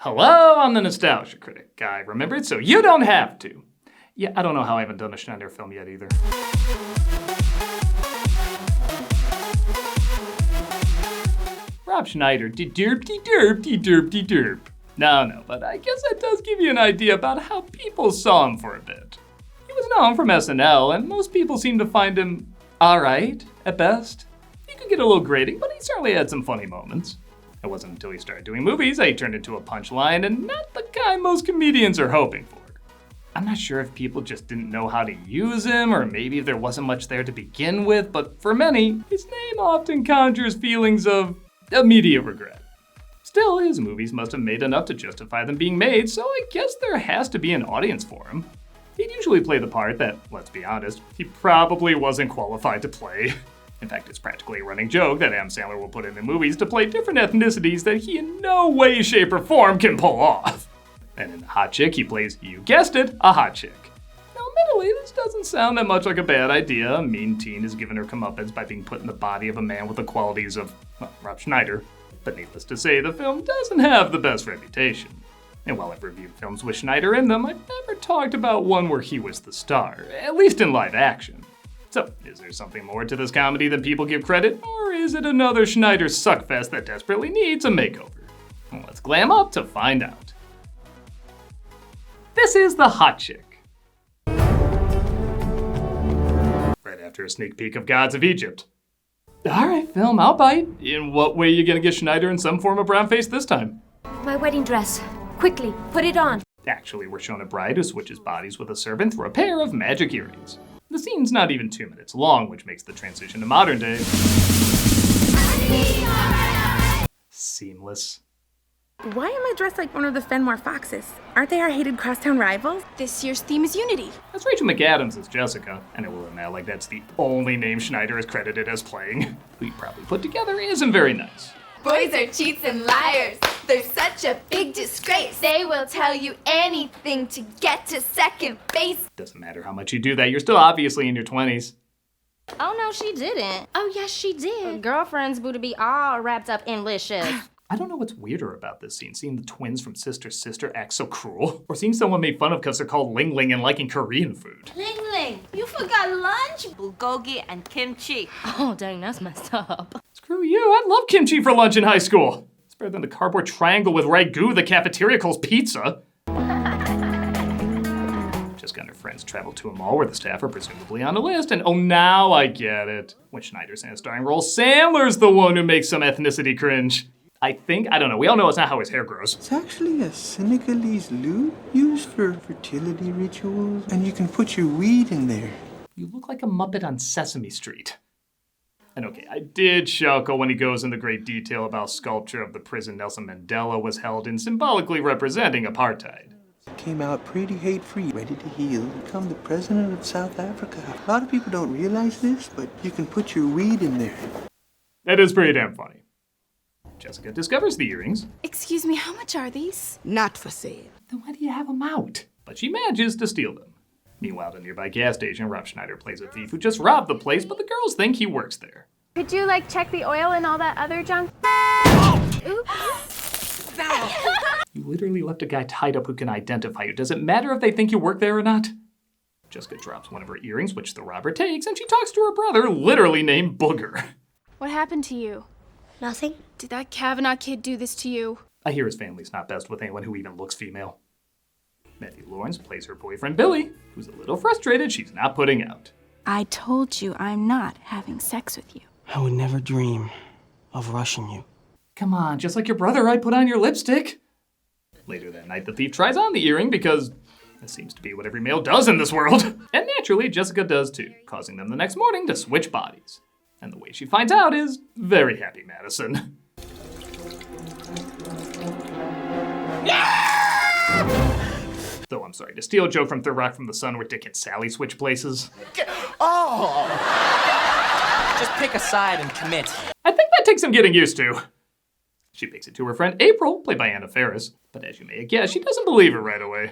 Hello, I'm the Nostalgia Critic. I remembered so you don't have to. Yeah, I don't know how I haven't done a Schneider film yet either. Rob Schneider, de-derp. No, but I guess that does give you an idea about how people saw him for a bit. He was known from SNL, and most people seem to find him alright, at best. He could get a little grating, but he certainly had some funny moments. It wasn't until he started doing movies that he turned into a punchline, and not the kind most comedians are hoping for. I'm not sure if people just didn't know how to use him, or maybe if there wasn't much there to begin with, but for many, his name often conjures feelings of immediate regret. Still, his movies must have made enough to justify them being made, so I guess there has to be an audience for him. He'd usually play the part that, let's be honest, he probably wasn't qualified to play. In fact, it's practically a running joke that Adam Sandler will put him in movies to play different ethnicities that he in no way, shape, or form can pull off. And in The Hot Chick, he plays, you guessed it, a hot chick. Now, admittedly, this doesn't sound that much like a bad idea. A mean teen is given her comeuppance by being put in the body of a man with the qualities of, well, Rob Schneider. But needless to say, the film doesn't have the best reputation. And while I've reviewed films with Schneider in them, I've never talked about one where he was the star, at least in live action. So, is there something more to this comedy than people give credit, or is it another Schneider suckfest that desperately needs a makeover? Well, let's glam up to find out. This is The Hot Chick. Right after a sneak peek of Gods of Egypt. Alright, film, I'll bite. In what way you gonna get Schneider in some form of brown face this time? My wedding dress. Quickly, put it on. Actually, we're shown a bride who switches bodies with a servant through a pair of magic earrings. The scene's not even 2 minutes long, which makes the transition to modern day seamless. Why am I dressed like one of the Fenmore Foxes? Aren't they our hated crosstown rivals? This year's theme is unity. That's Rachel McAdams as Jessica, and it will remain like that's the only name Schneider is credited as playing. Who he probably put together isn't very nice. Boys are cheats and liars. They're such a big disgrace. They will tell you anything to get to second base. Doesn't matter how much you do that, you're still obviously in your 20s. Oh no, she didn't. Oh yes, she did. Girlfriend's booty be all wrapped up in licious. I don't know what's weirder about this scene, seeing the twins from Sister Sister act so cruel, or seeing someone made fun of because they're called Ling Ling and liking Korean food. Ling Ling, you forgot lunch? Bulgogi and kimchi. Oh dang, that's messed up. Screw you, I love kimchi for lunch in high school. It's better than the cardboard triangle with ragu the cafeteria calls pizza. Jessica and her friends travel to a mall where the staff are presumably on a list, and oh, now I get it. When Schneider's in a starring role, Sandler's the one who makes some ethnicity cringe. I don't know, we all know it's not how his hair grows. It's actually a Senegalese lute used for fertility rituals, and you can put your weed in there. You look like a Muppet on Sesame Street. And okay, I did chuckle when he goes into great detail about sculpture of the prison Nelson Mandela was held in, symbolically representing apartheid. Came out pretty hate-free, ready to heal, become the president of South Africa. A lot of people don't realize this, but you can put your weed in there. That is pretty damn funny. Jessica discovers the earrings. Excuse me, how much are these? Not for sale. Then why do you have them out? But she manages to steal them. Meanwhile, at a nearby gas station, Rob Schneider plays a thief who just robbed the place, but the girls think he works there. Could you, check the oil and all that other junk? Oops. You literally left a guy tied up who can identify you. Does it matter if they think you work there or not? Jessica drops one of her earrings, which the robber takes, and she talks to her brother, literally named Booger. What happened to you? Nothing? Did that Kavanaugh kid do this to you? I hear his family's not best with anyone who even looks female. Matthew Lawrence plays her boyfriend Billy, who's a little frustrated she's not putting out. I told you I'm not having sex with you. I would never dream of rushing you. Come on, just like your brother, I put on your lipstick. Later that night, the thief tries on the earring because this seems to be what every male does in this world. And naturally, Jessica does too, causing them the next morning to switch bodies. And the way she finds out is very happy Madison. Though I'm sorry, to steal a joke from Third Rock from the Sun where Dick and Sally switch places. Oh! Just pick a side and commit. I think that takes some getting used to. She makes it to her friend April, played by Anna Faris. But as you may have guessed, she doesn't believe her right away.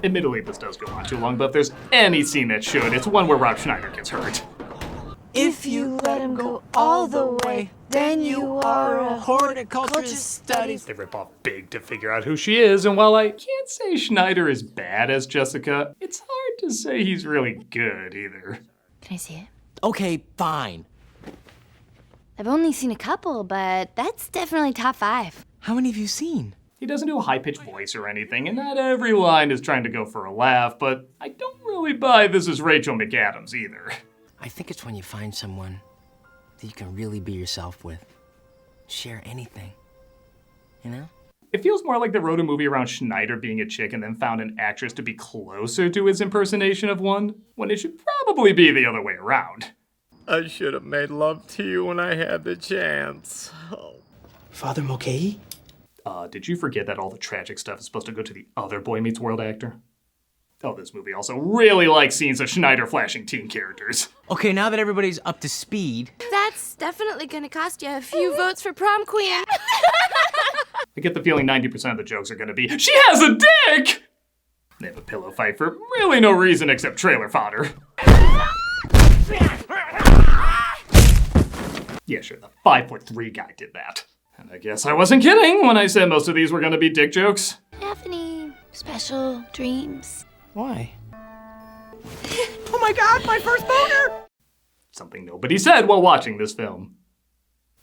Admittedly, this does go on too long, but if there's any scene that should, it's one where Rob Schneider gets hurt. If you let him go all the way, then you are a horticulturist studies. They rip off big to figure out who she is, and while I can't say Schneider is bad as Jessica, it's hard to say he's really good either. Can I see it? Okay, fine. I've only seen a couple, but that's definitely top 5. How many have you seen? He doesn't do a high-pitched voice or anything, and not every line is trying to go for a laugh, but I don't really buy this is Rachel McAdams either. I think it's when you find someone that you can really be yourself with. Share anything. You know? It feels more like they wrote a movie around Schneider being a chick and then found an actress to be closer to his impersonation of one, when it should probably be the other way around. I should have made love to you when I had the chance. Oh. Father Mulcahy? Did you forget that all the tragic stuff is supposed to go to the other Boy Meets World actor? Oh, this movie also really likes scenes of Schneider flashing teen characters. Okay, now that everybody's up to speed. That's definitely gonna cost you a few votes for prom queen. I get the feeling 90% of the jokes are gonna be, she has a dick! They have a pillow fight for really no reason except trailer fodder. Yeah, sure, the 5'3" guy did that. And I guess I wasn't kidding when I said most of these were gonna be dick jokes. Have any special dreams? Why? Oh my god, my first boner! Something nobody said while watching this film.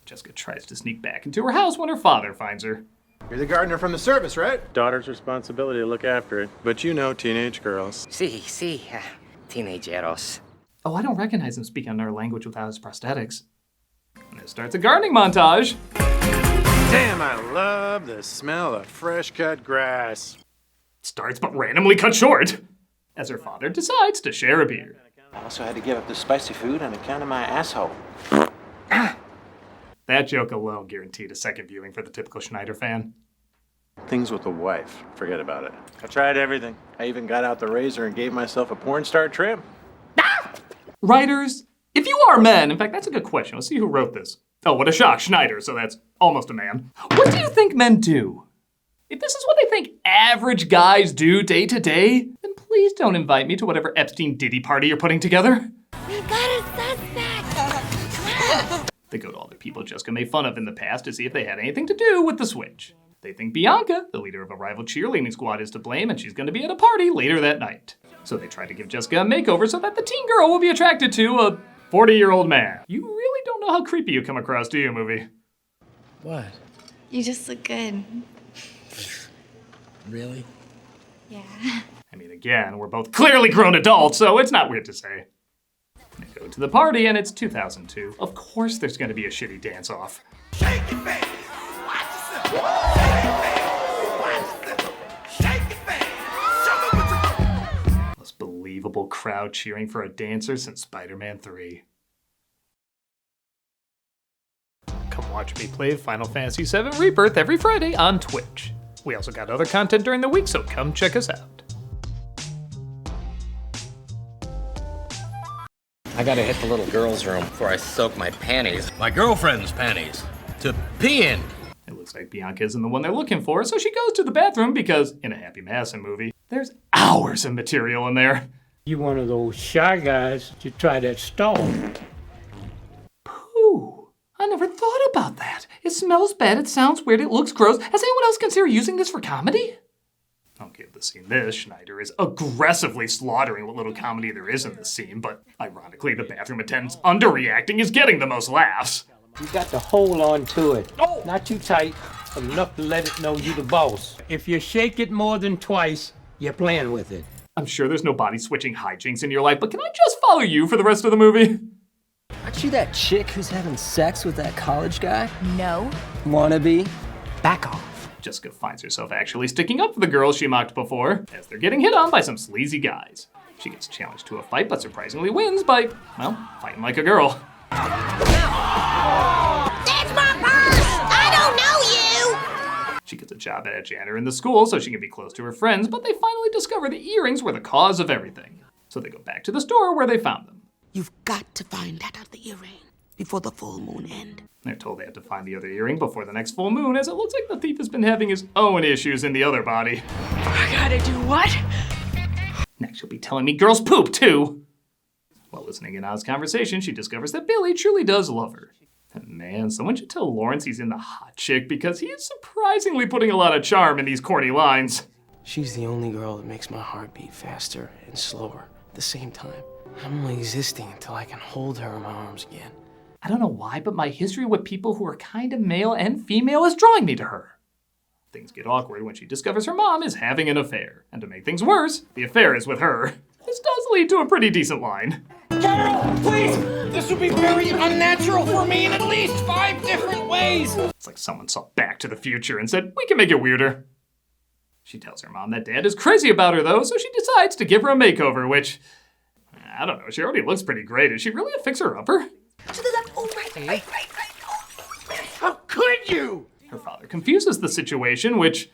Jessica tries to sneak back into her house when her father finds her. You're the gardener from the service, right? Daughter's responsibility to look after it. But you know teenage girls. Sí, teenageros. Oh, I don't recognize him speaking another language without his prosthetics. And it starts a gardening montage. Damn, I love the smell of fresh cut grass. Starts but randomly cut short, as her father decides to share a beer. I also had to give up the spicy food on account of my asshole. That joke alone guaranteed a second viewing for the typical Schneider fan. Things with the wife, forget about it. I tried everything. I even got out the razor and gave myself a porn star trim. Writers, if you are men, in fact, that's a good question. Let's see who wrote this. Oh, what a shock, Schneider, so that's almost a man. What do you think men do? If this is what they think average guys do day to day, then please don't invite me to whatever Epstein Diddy party you're putting together. We got a suspect! They go to all the people Jessica made fun of in the past to see if they had anything to do with the switch. They think Bianca, the leader of a rival cheerleading squad, is to blame and she's going to be at a party later that night. So they try to give Jessica a makeover so that the teen girl will be attracted to a 40-year-old man. You really don't know how creepy you come across, do you, movie? What? You just look good. Really? Yeah. I mean, again, we're both clearly grown adults, so it's not weird to say. They go to the party, and it's 2002. Of course there's gonna be a shitty dance-off. Shake it, baby. Watch yourself. Shake it, baby. Watch yourself. Shake it, baby. Show me what you got. Most believable crowd cheering for a dancer since Spider-Man 3. Come watch me play Final Fantasy VII Rebirth every Friday on Twitch. We also got other content during the week, so come check us out. I gotta hit the little girl's room before I soak my panties. My girlfriend's panties. To pee in. It looks like Bianca isn't the one they're looking for, so she goes to the bathroom because, in a Happy Madison movie, there's hours of material in there. You one of those shy guys to try that stall. Pooh. I never thought about that. It smells bad, it sounds weird, it looks gross. Has anyone else considered using this for comedy? I'll give the scene this. Schneider is aggressively slaughtering what little comedy there is in this scene, but ironically, the bathroom attendant's underreacting is getting the most laughs. You got to hold on to it. Oh! Not too tight, but enough to let it know you the boss. If you shake it more than twice, you're playing with it. I'm sure there's no body switching hijinks in your life, but can I just follow you for the rest of the movie? Aren't you that chick who's having sex with that college guy? No. Wannabe? Back off. Jessica finds herself actually sticking up for the girls she mocked before, as they're getting hit on by some sleazy guys. She gets challenged to a fight, but surprisingly wins by, well, fighting like a girl. That's my purse! I don't know you! She gets a job at a janitor in the school so she can be close to her friends, but they finally discover the earrings were the cause of everything. So they go back to the store where they found them. You've got to find that other earring before the full moon end. They're told they have to find the other earring before the next full moon, as it looks like the thief has been having his own issues in the other body. I gotta do what? She'll be telling me girls poop, too. While listening in Oz's conversation, she discovers that Billy truly does love her. And man, someone should tell Lawrence he's in the hot chick because he is surprisingly putting a lot of charm in these corny lines. She's the only girl that makes my heart beat faster and slower at the same time. I'm only existing until I can hold her in my arms again. I don't know why, but my history with people who are kind of male and female is drawing me to her. Things get awkward when she discovers her mom is having an affair. And to make things worse, the affair is with her. This does lead to a pretty decent line. Carol, please! This would be very unnatural for me in at least 5 different ways! It's like someone saw Back to the Future and said, we can make it weirder. She tells her mom that dad is crazy about her though, so she decides to give her a makeover, which, I don't know, she already looks pretty great. Is she really a fixer-upper? To the left. Oh, right. How could you? Her father confuses the situation, which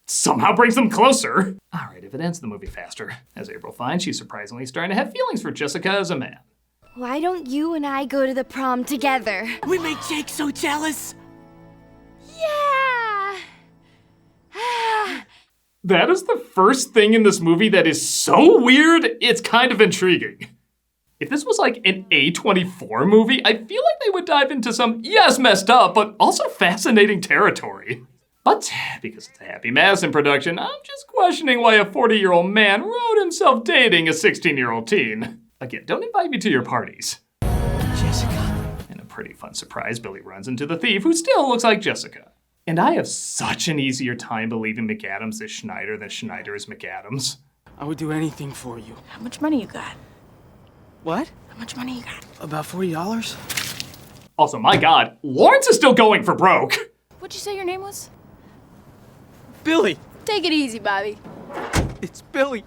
somehow brings them closer. All right, if it ends the movie faster. As April finds, she's surprisingly starting to have feelings for Jessica as a man. Why don't you and I go to the prom together? We make Jake so jealous. Yeah! That is the first thing in this movie that is so weird, it's kind of intriguing. If this was like an A24 movie, I feel like they would dive into some, yes, messed up, but also fascinating territory. But because it's a Happy Madison production, I'm just questioning why a 40-year-old man wrote himself dating a 16-year-old teen. Again, don't invite me to your parties. Jessica. In a pretty fun surprise, Billy runs into the thief, who still looks like Jessica. And I have such an easier time believing McAdams is Schneider than Schneider is McAdams. I would do anything for you. How much money you got? What? How much money you got? About $40? Also, my God, Lawrence is still going for broke. What'd you say your name was? Billy! Take it easy, Bobby. It's Billy.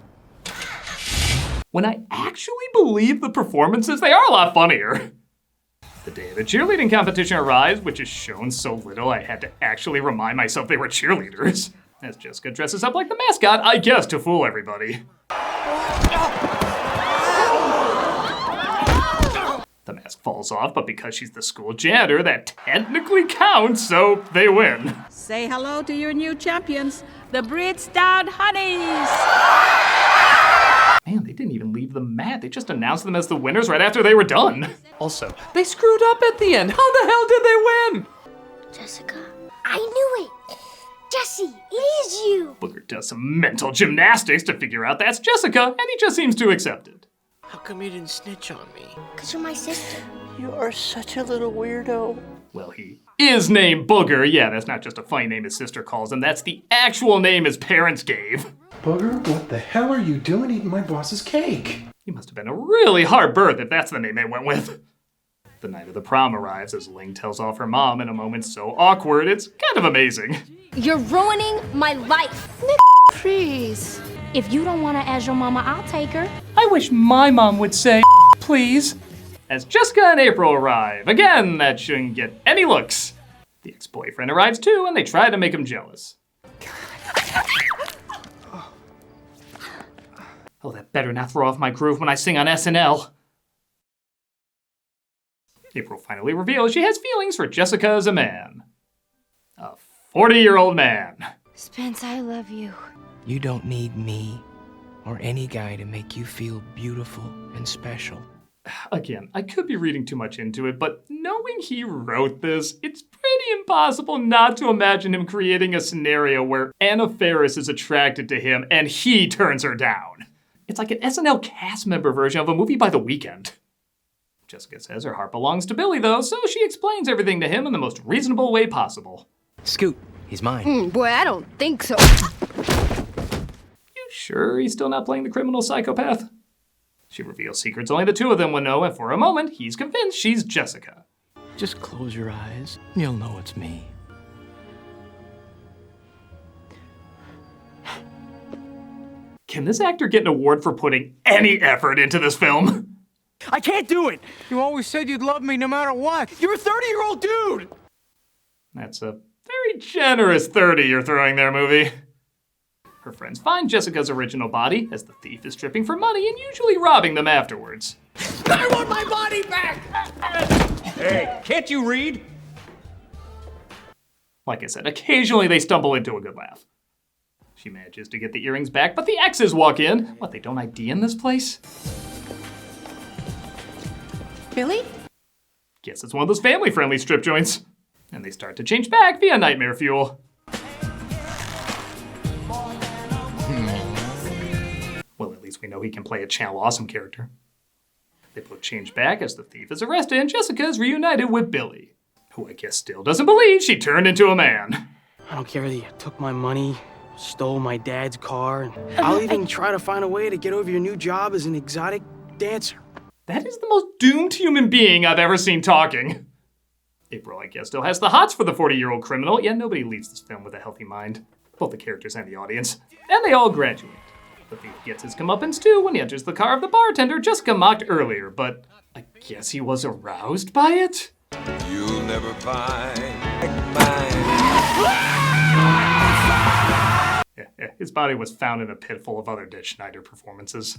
When I actually believe the performances, they are a lot funnier. The day of the cheerleading competition arrives, which is shown so little I had to actually remind myself they were cheerleaders. As Jessica dresses up like the mascot, I guess, to fool everybody. The mask falls off, but because she's the school janitor, that technically counts, so they win. Say hello to your new champions, the Bridgestone Honeys! Man, they didn't even leave the mat. They just announced them as the winners right after they were done. Also, they screwed up at the end. How the hell did they win? Jessica. I knew it! Jesse, it is you! Booger does some mental gymnastics to figure out that's Jessica, and he just seems to accept it. How come you didn't snitch on me? Because you're my sister. You are such a little weirdo. Well, he is named Booger. Yeah, that's not just a funny name his sister calls him. That's the actual name his parents gave. Booger, what the hell are you doing eating my boss's cake? He must have been a really hard birth if that's the name they went with. The night of the prom arrives as Ling tells off her mom in a moment so awkward, it's kind of amazing. You're ruining my life. Nick, please. If you don't want her as your mama, I'll take her. I wish my mom would say, please. As Jessica and April arrive, again, that shouldn't get any looks. The ex-boyfriend arrives too, and they try to make him jealous. Oh, that better not throw off my groove when I sing on SNL. April finally reveals she has feelings for Jessica as a man. A 40-year-old man. Spence, I love you. You don't need me or any guy to make you feel beautiful and special. Again, I could be reading too much into it, but knowing he wrote this, it's pretty impossible not to imagine him creating a scenario where Anna Faris is attracted to him and he turns her down. It's like an SNL cast member version of a movie by The Weeknd. Jessica says her heart belongs to Billy, though, so she explains everything to him in the most reasonable way possible. Scoot, he's mine. Boy, I don't think so. You sure he's still not playing the criminal psychopath? She reveals secrets only the two of them would know, and for a moment, he's convinced she's Jessica. Just close your eyes. You'll know it's me. Can this actor get an award for putting any effort into this film? I can't do it! You always said you'd love me no matter what. You're a 30-year-old dude! That's a very generous 30 you're throwing there, movie. Her friends find Jessica's original body as the thief is stripping for money and usually robbing them afterwards. I want my body back! Hey, can't you read? Like I said, occasionally they stumble into a good laugh. She manages to get the earrings back, but the exes walk in. What, they don't ID in this place? Billy? Guess it's one of those family-friendly strip joints. And they start to change back via nightmare fuel. Well, at least we know he can play a Channel Awesome character. They both change back as the thief is arrested and Jessica is reunited with Billy, who I guess still doesn't believe she turned into a man. I don't care that you took my money, stole my dad's car, and I'll even try to find a way to get over your new job as an exotic dancer. That is the most doomed human being I've ever seen talking. April, I guess, still has the hots for the 40-year-old criminal, yet nobody leaves this film with a healthy mind. Both the characters and the audience. And they all graduate. The thief gets his comeuppance too when he enters the car of the bartender Jessica mocked earlier, but I guess he was aroused by it? You'll never find mine. Yeah, his body was found in a pit full of other dead Schneider performances.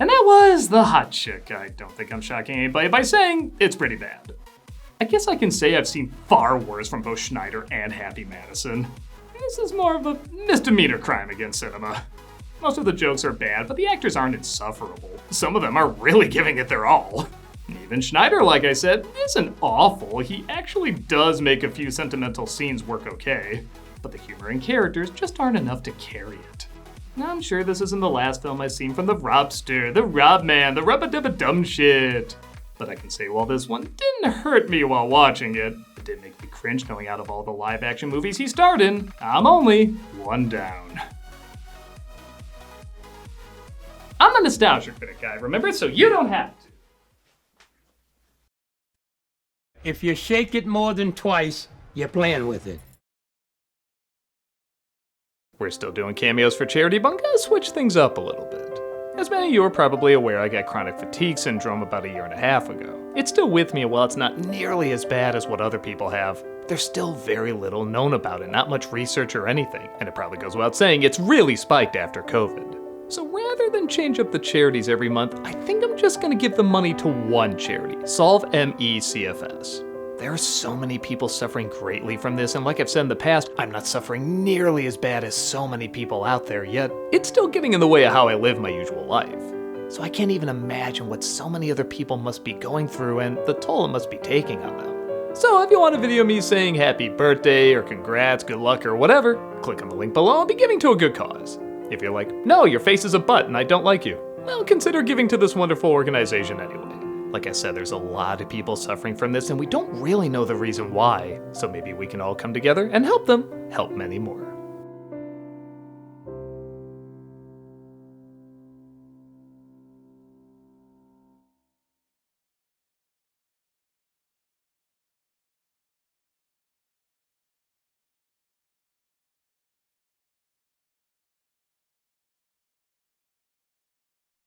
And that was The Hot Chick. I don't think I'm shocking anybody by saying it's pretty bad. I guess I can say I've seen far worse from both Schneider and Happy Madison. This is more of a misdemeanor crime against cinema. Most of the jokes are bad, but the actors aren't insufferable. Some of them are really giving it their all. Even Schneider, like I said, isn't awful. He actually does make a few sentimental scenes work okay, but the humor and characters just aren't enough to carry it. Now, I'm sure this isn't the last film I've seen from the Robster, the Rob Man, the Rubba-Dubba-Dum shit. But I can say while this one didn't hurt me while watching it, it did make me cringe knowing out of all the live-action movies he starred in, I'm only one down. I'm a Nostalgia Critic guy, remember? So you don't have to. If you shake it more than twice, you're playing with it. We're still doing cameos for charity, but I'm gonna switch things up a little bit. As many of you are probably aware, I got chronic fatigue syndrome about 1.5 years ago. It's still with me, and while it's not nearly as bad as what other people have, there's still very little known about it, not much research or anything, and it probably goes without saying it's really spiked after COVID. So rather than change up the charities every month, I think I'm just gonna give the money to one charity, Solve MECFS. There are so many people suffering greatly from this, and like I've said in the past, I'm not suffering nearly as bad as so many people out there, yet it's still getting in the way of how I live my usual life. So I can't even imagine what so many other people must be going through and the toll it must be taking on them. So if you want a video of me saying happy birthday or congrats, good luck, or whatever, click on the link below and be giving to a good cause. If you're like, no, your face is a butt and I don't like you, well, consider giving to this wonderful organization anyway. Like I said, there's a lot of people suffering from this and we don't really know the reason why, so maybe we can all come together and help them help many more.